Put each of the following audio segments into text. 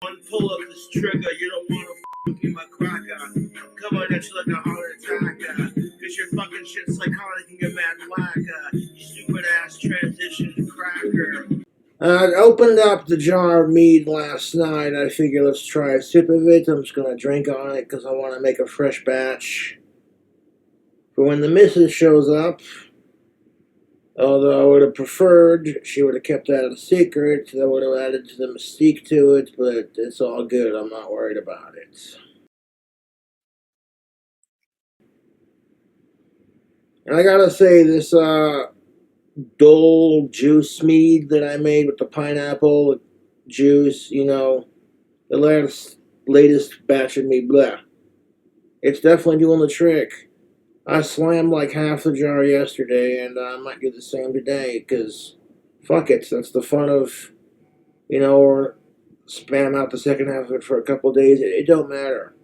One pull of this trigger, you don't want to with me, my cracker. Come on, at you like a heart attack. Cause your fucking shit psychotic and you're mad whacker. You stupid ass transition cracker. I opened up the jar of mead last night. I figured let's try a sip of it. I'm just going to drink on it because I want to make a fresh batch for when the missus shows up. Although I would have preferred she would have kept that a secret. That would have added to the mystique to it, but it's all good. I'm not worried about it. And I gotta say, this Dole juice mead that I made with the pineapple juice, you know, the latest batch of mead, blah. It's definitely doing the trick. I slammed like half the jar yesterday, and I might do the same today, because fuck it, that's the fun of, you know, or spam out the second half of it for a couple days. It don't matter.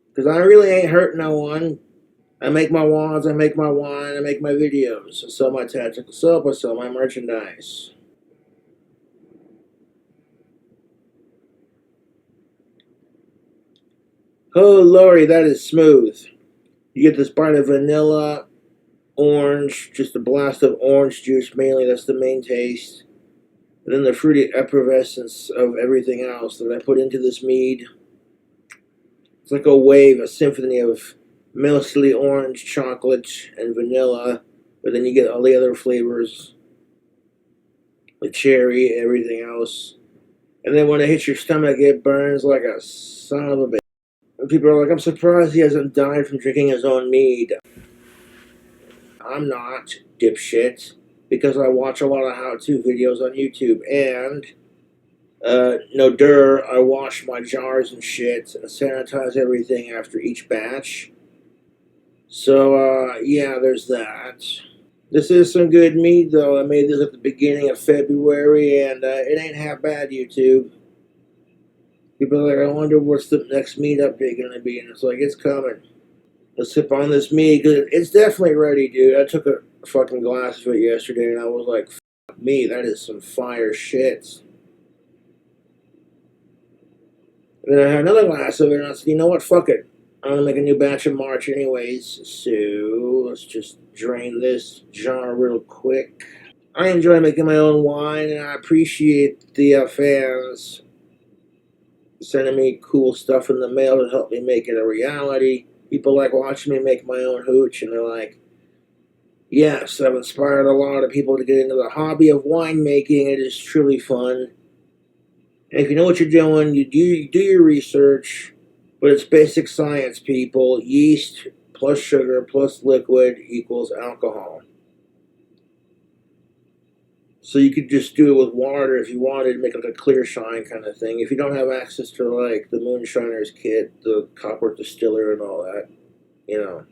Because I really ain't hurting no one. I make my wands, I make my wine, I make my videos. I sell my tactical soap, I sell my merchandise. Oh, Lordy, that is smooth. You get this bite of vanilla, orange, just a blast of orange juice mainly, that's the main taste. And then the fruity effervescence of everything else that I put into this mead. It's like a wave, a symphony of mostly orange, chocolate, and vanilla. But then you get all the other flavors, the cherry, everything else. And then when it hits your stomach, it burns like a son of a bitch. And people are like, I'm surprised he hasn't died from drinking his own mead. I'm not, dipshit, because I watch a lot of how-to videos on YouTube, and, I wash my jars and shit, and sanitize everything after each batch. So, yeah, there's that. This is some good mead, though. I made this at the beginning of February, and, it ain't half bad, YouTube. People are like, I wonder what's the next mead update gonna be, and it's like, it's coming. Let's sip on this mead, because it's definitely ready, dude. I took a fucking glass of it yesterday, and I was like, fuck me, that is some fire shit. And then I had another glass of it, and I said, you know what, fuck it. I'm going to make a new batch in March anyways, so let's just drain this jar real quick. I enjoy making my own wine, and I appreciate the fans sending me cool stuff in the mail to help me make it a reality. People like watching me make my own hooch, and they're like, yes, I've inspired a lot of people to get into the hobby of winemaking. It is truly fun. And if you know what you're doing, you do your research, but it's basic science, people. Yeast plus sugar plus liquid equals alcohol. So you could just do it with water if you wanted to make like a clear shine kind of thing. If you don't have access to like the Moonshiner's kit, the copper distiller and all that, you know,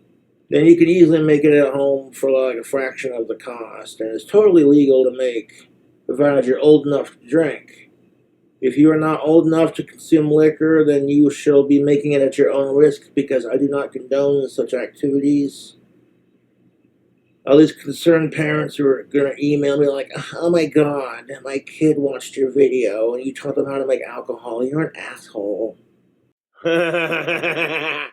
then you can easily make it at home for like a fraction of the cost. And it's totally legal to make, provided you're old enough to drink. If you are not old enough to consume liquor, then you shall be making it at your own risk, because I do not condone such activities. All these concerned parents who are going to email me like, oh my god, my kid watched your video and you taught them how to make alcohol. You're an asshole. And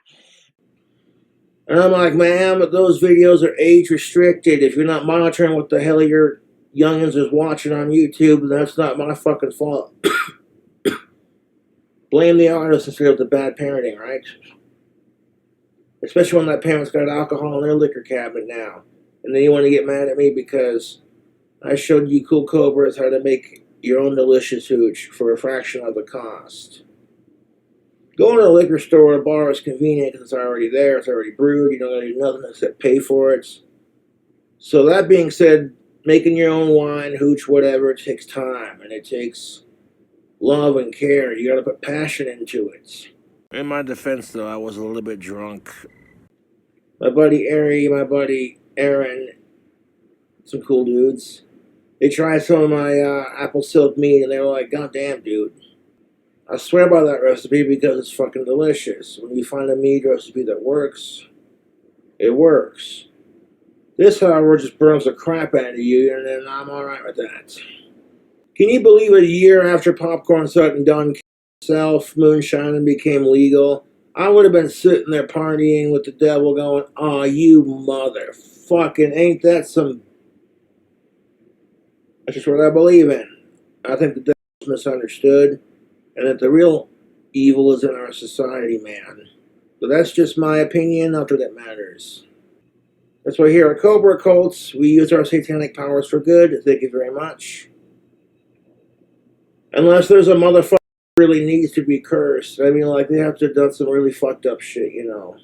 I'm like, ma'am, those videos are age restricted. If you're not monitoring what the hell your youngins is watching on YouTube, then that's not my fucking fault. Blame the artist instead of the bad parenting, right? Especially when that parent's got alcohol in their liquor cabinet now. And then you want to get mad at me because I showed you cool cobras how to make your own delicious hooch for a fraction of the cost. Going to a liquor store or a bar is convenient because it's already there, it's already brewed, you don't gotta do nothing except pay for it. So that being said, making your own wine, hooch, whatever, it takes time, and it takes love and care. You gotta put passion into it. In my defense, though, I was a little bit drunk. My buddy Ari, my buddy Aaron, some cool dudes, they tried some of my apple silk mead, and they were like, god damn, dude. I swear by that recipe because it's fucking delicious. When you find a mead recipe that works, it works. This, however, just burns the crap out of you, and then I'm alright with that. Can you believe a year after Popcorn Said and Done self moonshine became legal, I would have been sitting there partying with the devil going, "Aw, you motherfucking, ain't that some..." That's just what I believe in. I think the devil's misunderstood, and that the real evil is in our society, man. But that's just my opinion, not that it matters. That's why here at Cobra Cults, we use our satanic powers for good. Thank you very much. Unless there's a motherfucker who really needs to be cursed. I mean, like, they have to have done some really fucked up shit, you know.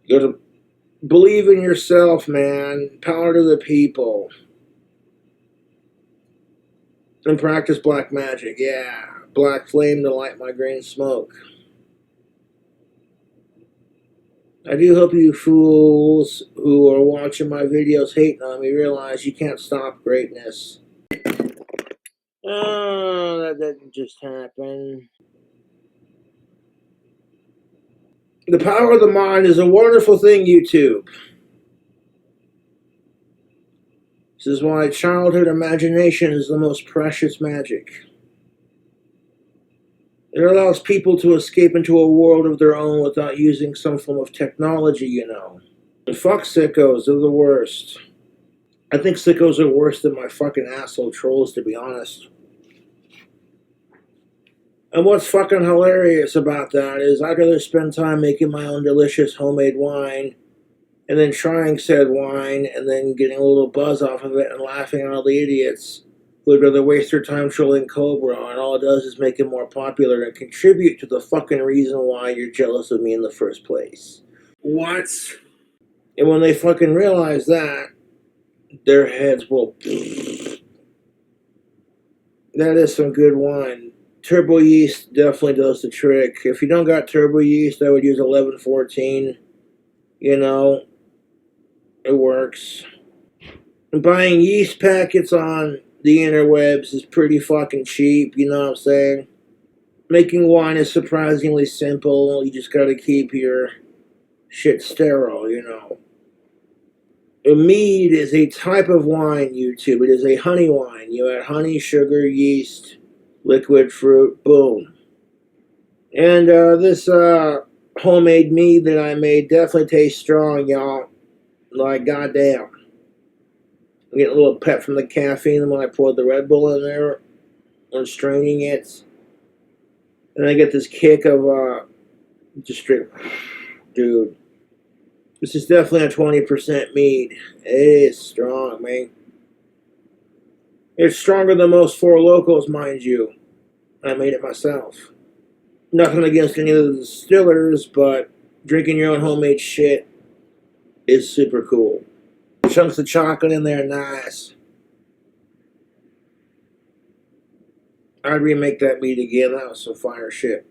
You gotta believe in yourself, man. Power to the people. And practice black magic, yeah. Black flame to light my green smoke. I do hope you fools who are watching my videos hating on me realize you can't stop greatness. Oh, that didn't just happen. The power of the mind is a wonderful thing, YouTube. This is why childhood imagination is the most precious magic. It allows people to escape into a world of their own without using some form of technology, you know. And fuck sickos, they're the worst. I think sickos are worse than my fucking asshole trolls, to be honest. And what's fucking hilarious about that is I'd rather spend time making my own delicious homemade wine and then trying said wine and then getting a little buzz off of it and laughing at all the idiots who would rather waste their time trolling Cobra, and all it does is make it more popular and contribute to the fucking reason why you're jealous of me in the first place. What? And when they fucking realize that, their heads will... That is some good wine. Turbo yeast definitely does the trick. If you don't got turbo yeast, I would use 1114. You know, it works. Buying yeast packets on the interwebs is pretty fucking cheap, you know what I'm saying? Making wine is surprisingly simple. You just gotta keep your shit sterile, you know. A mead is a type of wine, YouTube. It is a honey wine. You add honey, sugar, yeast, liquid fruit, boom. And this homemade mead that I made definitely tastes strong, y'all. Like, goddamn. I'm getting a little pep from the caffeine when I poured the Red Bull in there when straining it. And I get this kick of just straight, dude. This is definitely a 20% mead. It is strong, man. It's stronger than most Four Locos, mind you. I made it myself. Nothing against any of the distillers, but drinking your own homemade shit is super cool. Chunks of chocolate in there, nice. I'd remake that mead again. That was some fire shit.